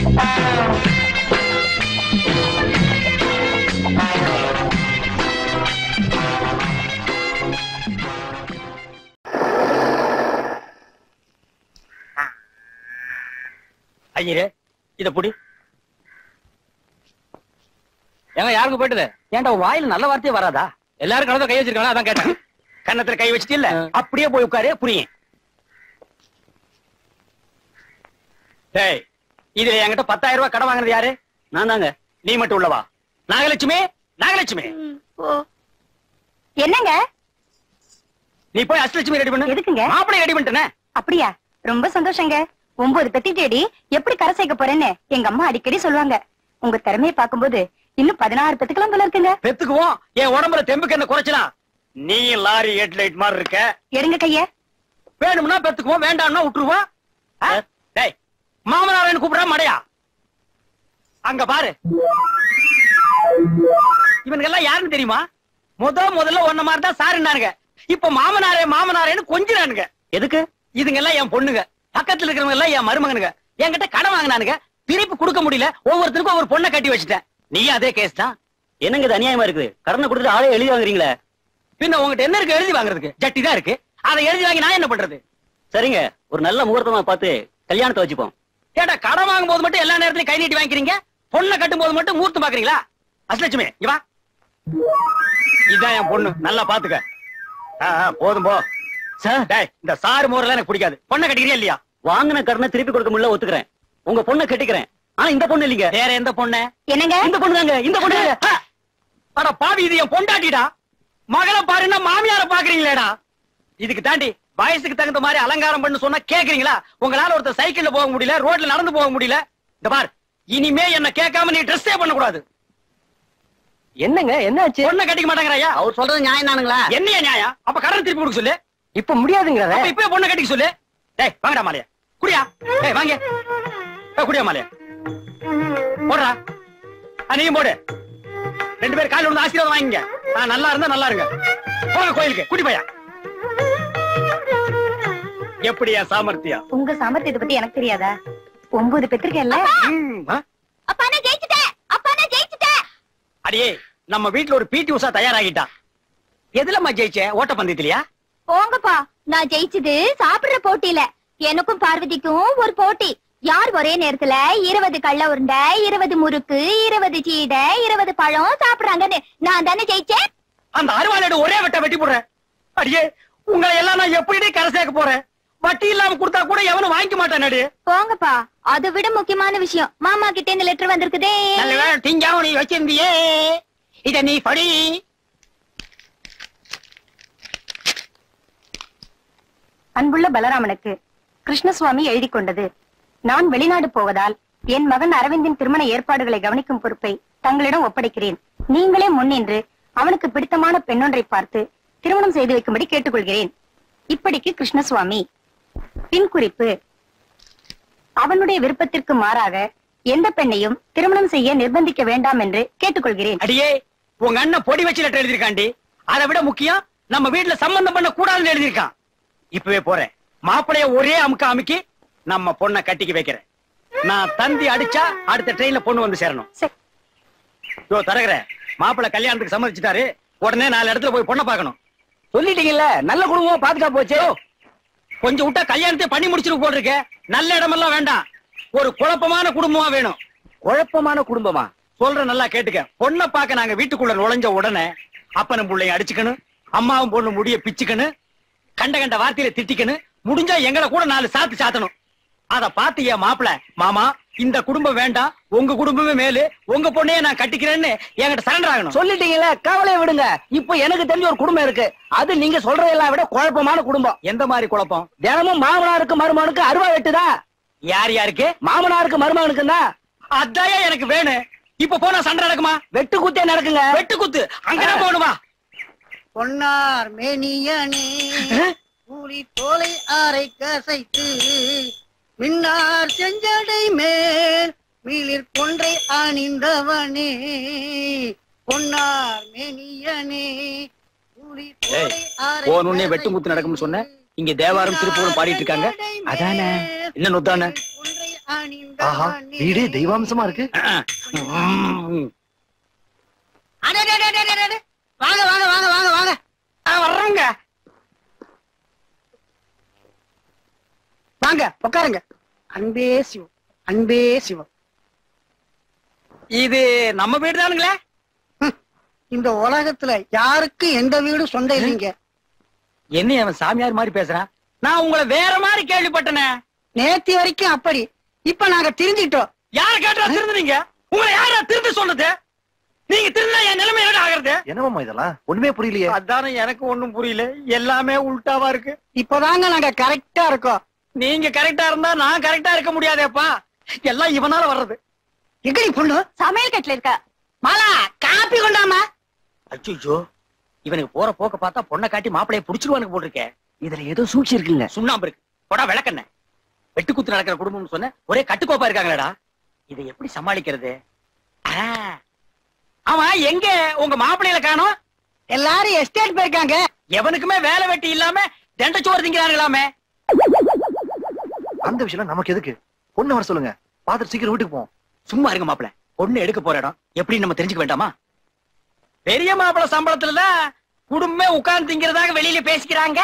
ஐயரே இத புடி. ஏங்க யாருக்கு போயிட்டது? ஏன்டா வாயில நல்ல வார்த்தையே வராதா? எல்லாரும் கணத்துல கை வச்சிருக்காங்க, அதான் கேட்டேன். கண்ணத்துல கை வச்சுட்டு இல்ல, அப்படியே போய் உட்காரு, புரியும். டேய், இதுல என்கிட்ட 10,000 ரூபாய் கடன் வாங்குறது யாரு? நான் தாங்க. நீ மட்டும் உள்ளவா? நாகலட்சுமி, நாகலட்சுமி. என்னங்க? நீ போய் அஷ்டலட்சுமி ரெடி பண்ணு. எதுக்குங்க? மாப்பிளை ரெடி பண்ணிட்டேனே. அப்படியா? ரொம்ப சந்தோஷங்க. 9 பெத்தி தேடி எப்படி கரை சேர்க்க போறேன்னு எங்க அம்மா அடிக்கடி சொல்லுவாங்க. உங்க திறமையை பார்க்கும்போது இன்னும் 16 பெத்துக்கலாம் போல இருக்குங்க. பெத்துக்குவோம். என் உடம்புல தெம்புக்கு என்ன குறைச்சலாம்? நீ லாரி ஹெட்லைட் மாதிரி இருக்க. எடுங்க கைய. வேணும்னா பெத்துக்குவோம், வேண்டாம்னா விட்டுருவோம். டேய், மாமனாரன்னு கூப்பிடுறா மடையா? அங்க பாரு. இவனுக்கு எல்லாம் யாருன்னு தெரியுமா? முதல்ல ஒன்ன மாதிரி தான் சாருன்னானுங்க. இப்ப மாமனாரே மாமனாரேன்னு கொஞ்சினானுங்க. எதுக்கு? இதுங்க எல்லாம் என் பொண்ணுங்க. பக்கத்துல இருக்கிறவங்க எல்லாம் என் மருமகனுங்க. என்கிட்ட கடன் வாங்கினானுங்க, திருப்பி கொடுக்க முடியல. ஒவ்வொருத்தருக்கும் ஒவ்வொரு பொண்ணை கட்டி வச்சுட்டேன். நீயும் அதே கேஸ் தான். என்னங்க இது அநியாயமா இருக்குது? கடனை கொடுத்துட்டு ஆளே எழுதி வாங்குறீங்களே. பின்ன உங்ககிட்ட என்ன இருக்கு எழுதி வாங்குறதுக்கு? ஜட்டி தான் இருக்கு. அதை எழுதி வாங்கி நான் என்ன பண்றது? சரிங்க, ஒரு நல்ல முகூர்த்தமா பார்த்து கல்யாணத்தை வச்சுப்போம். கேட்டா கடன் வாங்கும் போது மட்டும் எல்லா நேரத்திலும் கை நீட்டி வாங்கிக்கிறீங்க, பொண்ணை கட்டும் போது மட்டும் முகூர்த்தம் பாக்குறீங்களா? அஷ்டலட்சுமி இவா, இதான் என் பொண்ணு, நல்லா பாத்துக்க. போதும் போ. சார், இந்த சாரு மோரெல்லாம் எனக்கு பிடிக்காது. பொண்ணை கட்டிக்கிறியா இல்லையா? வாங்கின கடனை திருப்பி கொடுக்க முடியல, ஒத்துக்கிறேன். உங்க பொண்ணை கட்டிக்கிறேன். ஆனா இந்த பொண்ணு இல்லீங்க. வேற எந்த பொண்ணு? என்னங்க? இந்த பொண்ணு தாங்க. இந்த பொண்ணு. அட பாவி, இது என் பொண்டாட்டிடா. மகளை பாருன்னா மாமியார பாக்குறீங்களேடா. இதுக்கு தாண்டி வயசுக்கு தகுந்த மாதிரி அலங்காரம் பண்ணு சொன்னா கேக்குறீங்களா? உங்களால ஒருத்தர் சைக்கிள்ல போக முடியல, ரோட்ல நடந்து போக முடியல. இந்த பார், இனிமே என்ன கேட்காம நீ ட்ரெஸ்ஸே பண்ண கூடாது. என்னங்க என்னாச்சு? பொண்ணை கட்டிக்க மாட்டாங்கறாயா? அவர் சொல்றது நியாயம் தானுங்களா? என்னைய நியாயம்? அப்ப கடன் திருப்பி கொடுக்க சொல்லு. இப்ப முடியாதுங்கறத. அப்ப இப்பவே பொண்ணை கட்டிக்க சொல்லு. டேய் வாங்கடா மாலையா. குடியா. டேய் வாங்க. குடியா மாலையா. போடுறா. நீயும் போடு. 2 பேர் கால்ல விழுந்து ஆசீர்வாதம் வாங்கிங்க. நல்லா இருந்தா நல்லா இருங்க. போங்க கோயிலுக்கு. குடி பையா. எப்படியா சாமர்த்தியா? உங்க சாமர்த்தியத்தை பத்தி எனக்கு தெரியாதா? 9 பெத்திருக்கேன்ல. அப்பா நான் ஜெயிச்சிட்டேன். அப்பா நான் ஜெயிச்சிட்டேன். அடியே, நம்ம வீட்ல ஒரு பிடி உஷா தயாராகிட்டா. எதுலமா ஜெயிச்ச? ஓட்டப்பந்தயத்திலயா? போங்கப்பா, நான் ஜெயிச்சது சாப்பிடுற போட்டியில. எனக்கும் பார்வதிக்கும் ஒரு போட்டி. யார் ஒரே நேரத்துல 20 கள்ள உருண்டை, 20 முறுக்கு, 20 சீடை, 20 பழம் சாப்பிடுறாங்கன்னு நான் தானே ஜெயிச்சேன். அந்த அருவாளோட ஒரே வெட்ட வெட்டி போடுறேன். அடியே, உங்களை எல்லாம் நான் எப்படி கரை சேர்க்க போறேன்? வட்டி இல்லாம கொடுத்தா கூட எவனும் வாங்கிக்க மாட்டானே. போங்கப்பா, அதை விட முக்கியமான விஷயம், மாமா கிட்ட இந்த லெட்டர் வந்திருக்குதே. திங்காவும் நீ வச்சிருந்தியே, இத நீ படி. அன்புள்ள பலராமனுக்கு கிருஷ்ணசுவாமி எழுதி கொண்டது. நான் வெளிநாடு போவதால் என் மகன் அரவிந்தின் திருமண ஏற்பாடுகளை கவனிக்கும் பொறுப்பை தங்களிடம் ஒப்படைக்கிறேன். நீங்களே முன்னின்று அவனுக்கு பிடித்தமான பெண்ணொன்றை பார்த்து திருமணம் செய்து வைக்கும்படி கேட்டுக்கொள்கிறேன். இப்படிக்கு கிருஷ்ணசுவாமி. பின் குறிப்பு: அவனுடைய விருப்பத்திற்கு மாறாக எந்த பெண்ணையும் திருமணம் செய்ய நிர்பந்திக்க வேண்டாம் என்று கேட்டுக்கொள்கிறேன். அடியே, உங்க அண்ணன் பொடி வச்சு லெட்டர் எழுதிருக்காண்டி. அதை விட முக்கியம், நம்ம வீட்டுல சம்பந்தம் பண்ண கூடாதுன்னு எழுதிருக்கான். இப்பவே போறேன். மாப்பிளைய ஒரே அமுக்க அமுக்கி நம்ம பொண்ணை கட்டிக்க வைக்கிறேன். நான் தந்தி அடிச்சா அடுத்த ட்ரெயின்ல பொண்ணு வந்து சேரணும். தரகற, மாப்பிளை கல்யாணத்துக்கு சம்மதிச்சுட்டாரு. உடனே 4 இடத்துல போய் பொண்ணை பார்க்கணும். சொல்லிட்டீங்கல்ல, நல்ல குடும்பமா பாதுகாப்பு போச்சு. கொஞ்சம் விட்டா கல்யாணத்தை பண்ணி முடிச்சிட்டு போட்டிருக்க. நல்ல இடமெல்லாம் வேண்டாம், ஒரு குழப்பமான குடும்பமா வேணும். குழப்பமான குடும்பமா? சொல்ற நல்லா கேட்டுக்க. பொண்ணை பார்க்க நாங்க வீட்டுக்குள்ள நுழைஞ்ச உடனே அப்பனும் பிள்ளைய அடிச்சுக்கணும், அம்மாவும் பொண்ணு முடிய பிச்சுக்கணும், கண்ட கண்ட வார்த்தையில திட்டிக்கணும், முடிஞ்சா எங்களை கூட 4 சாத்து சாத்தணும். அத பாத்து என் மாப்பிள, மாமா இந்த குடும்பம் வேண்டாம், உங்க குடும்பமே மேலு, உங்க பொண்ணையே நான் கட்டிக்கிறேன்னு என்கிட்ட சரண்டர் ஆகணும். சொல்லிட்டீங்களே, கவலையை விடுங்க. இப்போ எனக்கு தெரிஞ்ச ஒரு குடும்பம் இருக்கு. அது நீங்க சொல்றதெல்லாம் விட குழப்பமான குடும்பம். எந்த மாதிரி குழப்பம்? தினமும் மாமனாருக்கு மருமகனுக்கு அருவா வெட்டுதா. யார் யாருக்கு? மாமனாருக்கு மருமகனுக்கு தான். அதாயா எனக்கு வேணும். இப்ப போனா சண்டை நடக்குமா? வெட்டு குத்தே நடக்குங்க. வெட்டு குத்து அங்கதான் போகணுமா? பொன்னார் மேனியனே கூலி தோலை ஆரை கசைத்து மின்னார் செஞ்சடை மேல் மீளிர் கொன்றை அணிந்தவனே பொன்னார் மேனியனே கூலி தோலை ஆரை போனுன்னே வெட்டு குத்து நடக்கும்னு சொன்ன. இங்க தேவாரம் திருப்பூரும் பாடிட்டு இருக்காங்க. அதானே? என்ன நொத்தானே? ஆஹா, வீடே தெய்வாம்சமா இருக்கு. வாங்க வாங்க வாங்க வாங்க வாங்க வர்றோங்க. வாங்க உட்காருங்க. அன்பே சிவம், அன்பே சிவம். இது நம்ம வீடு தானுங்களே? இந்த உலகத்துல யாருக்கு எந்த வீடும் சொந்தம் இல்லைங்க. என்ன அவன் சாமியார் மாதிரி பேசுறான்? நான் உங்களை வேற மாதிரி கேள்விப்பட்டனே. நேத்தி வரைக்கும் அப்படி, இப்ப நாங்க திருந்திட்டோம். யார கேட்டா திருந்துனீங்க? உங்களை யாரா திருந்து சொன்னது? நீங்க திருந்தா என் நிலைமை என்ன ஆகுறது? என்னமாமா இதெல்லாம் ஒண்ணுமே புரியலையே. அதானே எனக்கு ஒண்ணும் புரியல. எல்லாமே உல்டாவா இருக்கு. இப்பதாங்க நாங்க கரெக்டா இருக்கோம். நீங்க கரெக்டா இருந்தா நான் கரெக்டா இருக்க முடியாதேப்பா. எல்லாம் இவனால வர்றது. எங்கடி பொண்ணு? சமையல் கட்டுல இருக்கா. மாலா காப்பி கொண்டாமா. அச்சோ, இவனுக்கு போற போக்க பார்த்தா பொண்ணை காட்டி மாப்பிளைய புடிச்சிருவானுக்கு போட்டிருக்கேன். இதுல ஏதோ சூழ்ச்சி இருக்குல்ல. சுண்ணாம்பு இருக்கு. போடா விளக்கண்ண. வெட்டுக்குத்து நடக்கிற குடும்பம்னு சொன்ன ஒரே கட்டுக்கோப்பா இருக்காங்களேடா. இதை எப்படி சமாளிக்கிறது? ஆமா, எங்க உங்க மாப்பிள்ளையில காணோம்? எல்லாரும் எஸ்டேட் போயிருக்காங்க. எவனுக்குமே வேலை வெட்டி இல்லாம தண்டச்சோறு திங்கிறாங்களாமே. அந்த விஷயம் நமக்கு எதுக்கு? பொண்ணு வர சொல்லுங்க, பாத்துட்டு சீக்கிரம் வீட்டுக்கு போவோம். சும்மா இருங்க மாப்பிள்ள. பொண்ணு எடுக்க போற இடம் எப்படி நம்ம தெரிஞ்சுக்க வேண்டாமா? பெரிய மாப்பிள்ள சம்பளத்துலதான் குடும்பமே உட்கார்ந்து திங்கிறதாக வெளியில பேசிக்கிறாங்க.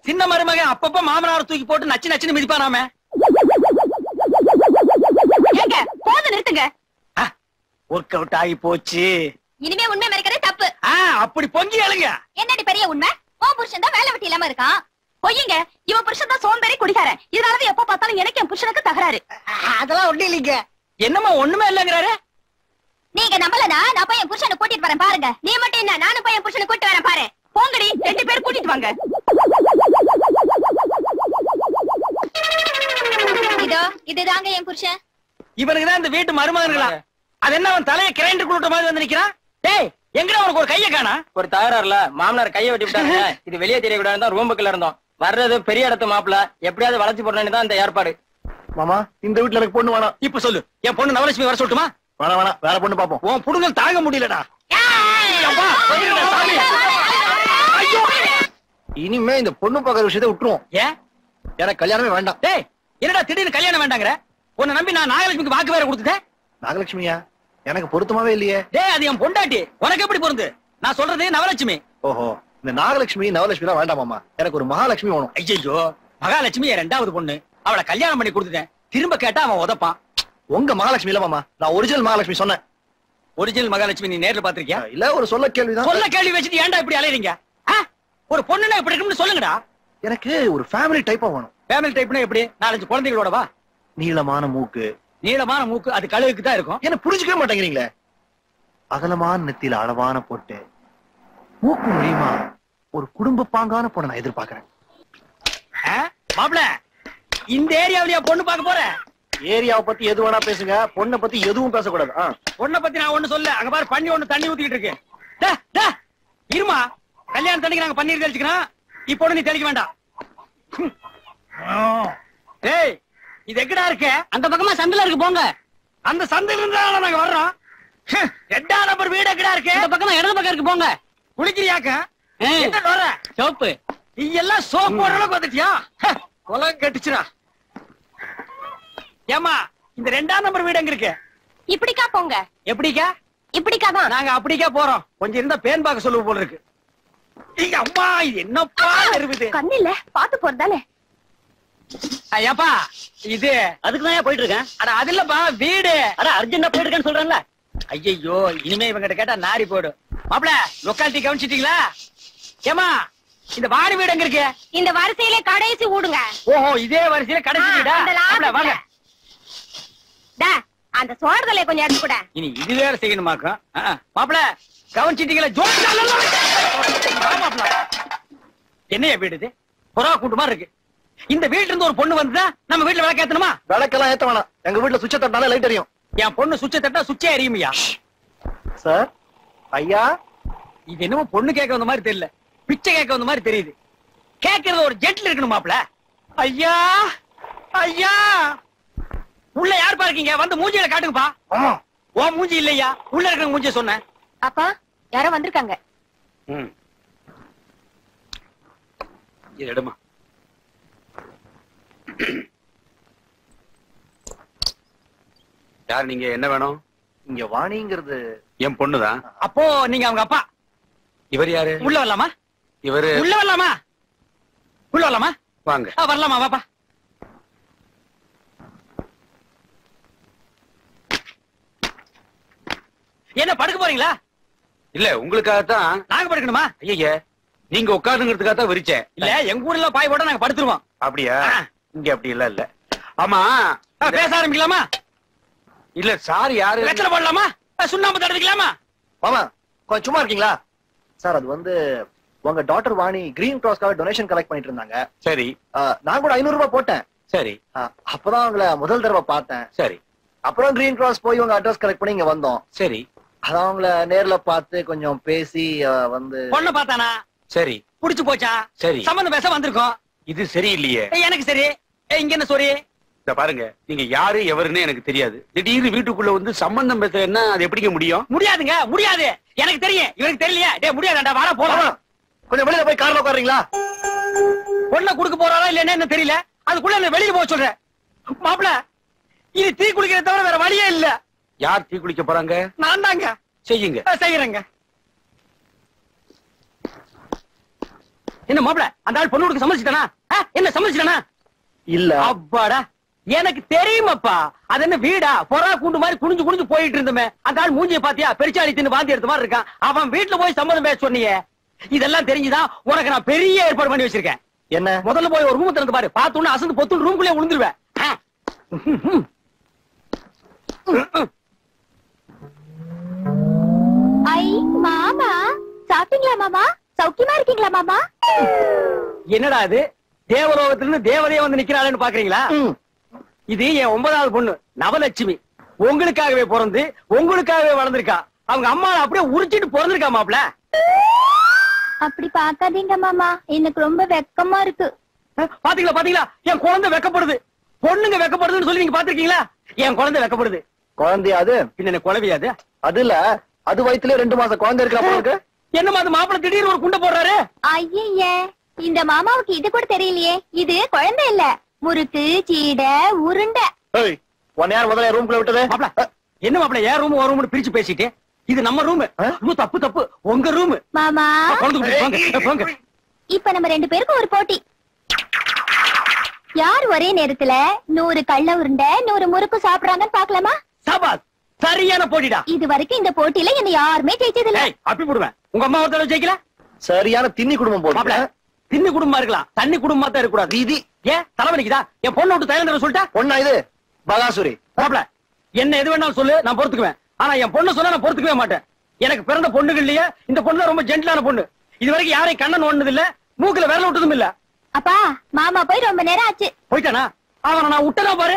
சின்ன மருமகன் அப்பப்ப மாமனார் தூக்கி போட்டு நச்சு நச்சுன்னு மிதிப்பானாமே. போது நிறுத்துங்க. ஒர்க் அவுட் ஆகி போச்சு. இனிமே உண்மை மறைக்கிறது தப்பு. அப்படி பொங்கி எழுங்க. என்னடி பெரிய உண்மை? உன் புருஷன் தான் வேலை வெட்டி இல்லாம இருக்கான். பொய்யுங்க. இவன் புருஷன் தான் சோம்பேறி குடிக்காரன். இதனாலதான் எப்ப பார்த்தாலும் எனக்கு என் புருஷனுக்கு தகராறு. அதெல்லாம் ஒண்ணு இல்லைங்க. என்னமா ஒண்ணுமே இல்லங்கிறாரு? நீங்க நம்பலனா நான் போய் என் புருஷனை கூட்டிட்டு வரேன் பாருங்க. நீ மட்டும் என்ன, நானும் போய் என் புருஷனை கூட்டிட்டு வரேன் பாரு. போங்கடி, 2 பேர் கூட்டிட்டு வாங்க. இதோ இதுதாங்க என் புருஷன். இவனுக்குதான் இந்த வீட்டு மருமகன்களா? அது என்ன அவன் தலையை கிரைண்டர் குளுட்ட மாதிரி வந்து நிக்கிறான்? டேய், எங்கடா உனக்கு ஒரு கைய காணா? ஒரு தகராறுல மாமனார் கைய வெட்டி விட்டாங்க. இது வெளியே தெரியக்கூடாது தான் ரூம் பக்கத்துல இருந்தோம். வர்றது பெரிய இடத்து மாப்பிள்ள, எப்படியாவது வளைச்சு போடணும்னு தான் இந்த ஏற்பாடு. மாமா, இந்த வீட்டுல எனக்கு பொண்ணு வேணாம். இப்ப சொல்லு, என் பொண்ணு நவலட்சுமி வர சொல்லட்டுமா? வேணாம் வேணாம், வேற பொண்ணு பாப்போம். உன் புடுங்கல் தாங்க முடியலடா. அப்பா, வந்துடுடா சாமி. ஐயோ! இனிமே இந்த பொண்ணு பாக்குற விஷயத்தை விட்டுருவோம். ஏன்? எனக்கு கல்யாணமே வேண்டாம். டேய், என்னடா திடீர்னு கல்யாணம் வேண்டாங்கற? உன்னை நம்பி நான் நாகலட்சுமிக்கு வாக்கு வேற கொடுத்துட்டேன். நாகலட்சுமியா? எனக்கு பொருத்தமாவே இல்லையே. டேய், அது என் பொண்டாட்டி. உனக்கு எப்படி பொருந்து? நான் சொல்றது நவலட்சுமி. ஓஹோ, இந்த நாகலட்சுமி நவலட்சுமி எல்லாம் வேண்டாம் மாமா. எனக்கு ஒரு மகாலட்சுமி வேணும். ஐயோ, மகாலட்சுமி என் 2வது பொண்ணு. அவளை கல்யாணம் பண்ணி கொடுத்துட்டேன். திரும்ப கேட்டா அவன் உதப்பான். உங்க மகாலட்சுமி இல்ல மாமா, நான் ஒரிஜினல் மகாலட்சுமி சொன்னேன். ஒரிஜினல் மகாலட்சுமி நீ நேர்ல பாத்திருக்கியா? இல்ல, ஒரு சொல்ல கேள்விதான். சொல்ல கேள்வி வச்சுட்டு ஏன்டா இப்படி அலையறீங்க? ஒரு பொண்ணுனா இப்படி இருக்கும்னு சொல்லுங்கடா. எனக்கு ஒரு ஃபேமிலி டைப்பா வேணும். ஃபேமிலி டைப்னா எப்படி? 4-5 குழந்தைகளோட வா. நீளமான மூக்கு. நீளமான மூக்கு அது கழுகுக்கு தான் இருக்கும். என்ன புரிஞ்சுக்கவே மாட்டேங்கிறீங்களே. அகலமான நெத்தியில அளவான போட்டு மூக்கு முடியுமா ஒரு குடும்ப பாங்கான பொண்ணை நான் எதிர்பார்க்கிறேன். மாப்பிள, இந்த ஏரியாவிலயா பொண்ணு பார்க்க போற? ஏரியாவை பத்தி எது வேணா பேசுங்க, பொண்ணை பத்தி எதுவும் பேசக்கூடாது. பொண்ணை பத்தி நான் ஒண்ணு சொல்ல. அங்க பாரு, பண்ணி ஒண்ணு தண்ணி ஊத்திட்டு இருக்கு. இருமா, கல்யாணம் தண்ணிக்கு நாங்க பன்னீர் தெளிச்சுக்கிறோம். இப்போ நீ தெளிக்க வேண்டாம். ஏய், இது எங்கடா இருக்கு? அந்த பக்கமா சந்தில இருக்கு, போங்க. அந்த சந்தையில இருந்தா நாங்க வர்றோம். 2ஆம் நம்பர் வீடு எங்கடா இருக்கு? இந்த பக்கமா இடது பக்கம் இருக்கு, போங்க. குளிக்கிறியாக்க? என்ன வர சோப்பு நீ எல்லாம் சோப்பு போடுற அளவுக்கு வந்துட்டியா? குலம் கட்டுச்சுடா. ஏமா, இந்த 2ஆம் நம்பர் வீடு எங்க இருக்கு? இப்படிக்கா போங்க. எப்படிக்கா? இப்படிக்கா தான். நாங்க அப்படிக்கா போறோம். கொஞ்சம் இருந்தா பேன் பார்க்க சொல்லுவ போல இருக்கு. அம்மா, இது என்னப்பா இருக்குது? கண்ணில்ல பாத்து போறதானே. ஐயாப்பா, இது அதுக்கு தான் போயிட்டு இருக்கேன். அட அது இல்லப்பா, வீடு. அட அர்ஜென்டா போயிட்டு இருக்கேன்னு சொல்றேன்ல. ஐயோ, இனிமே இவங்கிட்ட கேட்டா நாரி போயிடும். மாப்பிள, லொக்காலிட்டி கவனிச்சிட்டீங்களா? ஏமா, இந்த வாரி வீடு எங்க இருக்கு? இந்த வரிசையில கடைசி ஊடுங்க. ஓஹோ, இதே வரிசையில கடைசி வீடா? மாப்பிள, வாங்க. அந்த சோறுதலை கொஞ்சம் எடுத்து கூட. இனி இது வேற செய்யணுமாக்கும். மாப்பிள, கவனிச்சிட்டீங்களா? என்னைய வீடு இது? புறா கூட்டு மாதிரி இருக்கு. இந்த வீட்டுல இருந்து ஒரு பொண்ணு வந்தா நம்ம வீட்டுல விளக்கு ஏத்தணுமா? விளக்கெல்லாம் ஏத்த வேணாம். எங்க வீட்டுல சுவிட்ச தட்டாலே லைட் எரியும். என் பொண்ணு சுவிட்ச தட்டா சுவிட்சே எரியுமையா? சார், ஐயா, இது என்னமோ பொண்ணு கேட்க வந்த மாதிரி தெரியல, பிச்சை கேட்க வந்த மாதிரி தெரியுது. கேட்கறது ஒரு ஜெட்ல இருக்கணும் மாப்பிள. ஐயா, ஐயா, உள்ள யார் பாருக்கீங்க? வந்து மூஞ்சியில காட்டுங்கப்பா. ஓ மூஞ்சி இல்லையா, உள்ள இருக்கிற மூஞ்சிய சொன்னேன். அப்பா, யாரோ வந்திருக்காங்க. இது எடுமா. யார் நீங்க? என்ன வேணும்? இங்க வாணிங்கிறது என் பொண்ணுதான். அப்போ நீங்க அவங்க அப்பா. இவர் யாரு? உள்ள வரலாமா? இவரு உள்ள வரலாமா? உள்ள வரலாமா? வாங்க. வரலாமா? வாப்பா. என்ன படுக்க போறீங்களா? இல்ல உங்களுக்காகத்தான். நாங்க படுக்கணுமா? ஐயா நீங்க உட்காருங்கிறதுக்காக தான் விரிச்சேன். இல்ல எங்க ஊர்ல பாய் போட்டா நாங்க படுத்துருவோம். அப்படியா? இங்க அப்படி இல்ல. ஆமா பேச ஆரம்பிக்கலாமா? இல்ல சார் யாரு? வெத்தலை போடலாமா? சுண்ணாம்பு தடவிக்கலாமா? மாமா கொஞ்சம் சும்மா இருக்கீங்களா? சார் அது வந்து உங்க டாக்டர் வாணி கிரீன் கிராஸ்க்காக டொனேஷன் கலெக்ட் பண்ணிட்டு இருந்தாங்க. சரி. நான் கூட 500 ரூபாய் போட்டேன். சரி. அப்பதான் அவங்கள முதல் தடவை பார்த்தேன். சரி. அப்புறம் கிரீன் கிராஸ் போய் உங்க அட்ரஸ் கலெக்ட் பண்ணி இங்க வந்தோம். சரி. அதான் அவங்கள நேர்ல பார்த்து கொஞ்சம் பேசி வந்து பொண்ணு பார்த்தானா? சரி. புடிச்சு போச்சா? சரி. சம்பந்தம் பேச வந்திருக்கோம். இது சரியில்லையே. எனக்கு சரி. இங்க என்ன சொரி? இத பாருங்க, நீங்க யாரு எவருன்னு எனக்கு தெரியாது. திடீர்னு வீட்டுக்குள்ள வந்து சம்பந்தம் பேசுறேன்னா அது எப்படிங்க முடியும்? முடியாதுங்க, முடியாது. எனக்கு தெரியும், இவருக்கு தெரியலையா? டேய் முடியாதுடா, வாடா போலாம். கொஞ்சம் வெளியில போய் கார்ல உட்காருங்களா? பொண்ணை குடுக்க போறாரா இல்லன்னா என்ன தெரியல. அதுக்குள்ள என்ன வெளிய போக சொல்றேன். மாப்ள, இது தீ குளிக்கிற தவிர வேற வழியே இல்ல. யார் தீ குளிக்க போறாங்க? நான் தாங்க. செய்யுங்க. செய்யறேங்க. என்ன மாப்ள, அந்த ஆள் பொண்ணு கொடுக்க சம்மதிச்சிட்டானா? என்ன சம்மதிச்சிட்டானா? இல்ல. அப்பாடா, எனக்கு தெரியுமாப்பா. அது என்ன வீடா? பொறா கூண்டு மாதிரி குனிஞ்சு குனிஞ்சு போயிட்டு இருந்தமே. அந்த ஆள் மூஞ்சிய பாத்தியா? பெருச்சாளி தின்னு வாந்தி எடுத்த மாதிரி இருக்கான். அவன் வீட்டுல போய் சம்மதம் பேச சொன்னீங்க. இதெல்லாம் தெரிஞ்சுதான் உனக்கு நான் பெரிய ஏற்பாடு பண்ணி வச்சிருக்கேன். என்ன? முதல்ல போய் ஒரு ரூம் திறந்து பாரு. பார்த்தோன்னு அசந்து பொத்து ரூம்குள்ளே விழுந்துருவேன். ஐ மாமா, சாப்பிட்டீங்களா மாமா? சௌக்கியமா இருக்கீங்களா மாமா? என்னடா இது? தேவலோகத்திலிருந்து தேவதையே வந்து நிக்கிறாளேன்னு பாக்குறீங்களா? இது என் 9வது பொண்ணு நவலட்சுமி. உங்களுக்காகவே பிறந்து உங்களுக்காகவே வளர்ந்திருக்கா. அவங்க அம்மா அப்படியே உரிச்சிட்டு பிறந்திருக்கா மாப்ள. அப்படி பாக்காதீங்க மாமா, எனக்கு ரொம்ப வெக்கமா இருக்கு. பாத்தீங்களா பாத்தீங்களா? என் குழந்தை வெக்கப்படுது. பொண்ணுங்க வெக்கப்படுதுன்னு சொல்லி நீங்க பாத்திருக்கீங்களா? என் குழந்தை வெக்கப்படுது. குழந்தையா அது? பின்ன குழவையாது? அது இல்ல, அது வயித்துல 2 மாசம் குழந்தை இருக்கா? என்னமா அது மாப்பிள்ள திடீர்னு ஒரு குண்டை போடுறாரு? ஐயே, இந்த மாமாவுக்கு இது கூட தெரியலையே. இது குழந்தை இல்ல, முறுக்கு சீடை உருண்டை. உன்னை யார் முதல்ல ரூம்குள்ள விட்டது? மாப்ள, என்ன மாப்ள ஏன் ரூம் ஒரு ரூம் பிரிச்சு பேசிட்டு? இது நம்ம ரூம். தப்பு தப்பு, உங்க ரூம். மாமா, போங்க. இப்ப நம்ம 2 பேருக்கும் ஒரு போட்டி. யார் ஒரே நேரத்துல 100 கள்ள உருண்டை 100 முறுக்கு சாப்பிடுறாங்கன்னு பாக்கலாமா? சபாஸ், சரியான போட்டிடா. இது வரைக்கும் இந்த போட்டியில என்ன யாருமே ஜெயிச்சது இல்ல. அப்படி போடுவேன். உங்க அம்மா ஒரு தடவை ஜெயிக்கல? சரியான தின்னி குடும்பம் மாப்ள, போட்டு. தின்னி குடும்பமா இருக்கலாம், தண்ணி குடும்பமா தான் இருக்கக்கூடாது. இது ஏன் தலைவலிக்குதா? என் பொண்ணு விட்டு தயலந்தர சொல்லிட்டா? பொண்ணா இது? பகாசுரி. மாப்ள, என்ன எது வேணாலும் சொல்லு, நான் பொறுத்துக்குவேன். ஆனா என் பொண்ணு சொன்னா நான் பொறுத்துக்கவே மாட்டேன். எனக்கு பிறந்த பொண்ணுகள்லயே இந்த பொண்ணு தான் ரொம்ப ஜென்டிலான பொண்ணு. இது வரைக்கும் யாரையும் கண்ணன் ஒண்ணது இல்ல, மூக்குல விரல விட்டதும் இல்ல. அப்பா, மாமா போய் ரொம்ப நேரம் ஆச்சு. போயிட்டானா? அவனை நான் விட்டனா பாரு.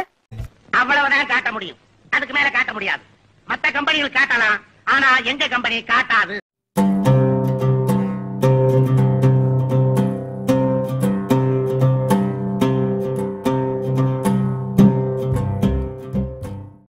அவ்வளவுதான் காட்ட முடியும், அதுக்கு மேல காட்ட முடியாது. மத்த கம்பெனிகள் காட்டலாம், ஆனா எங்க கம்பெனி காட்டாது.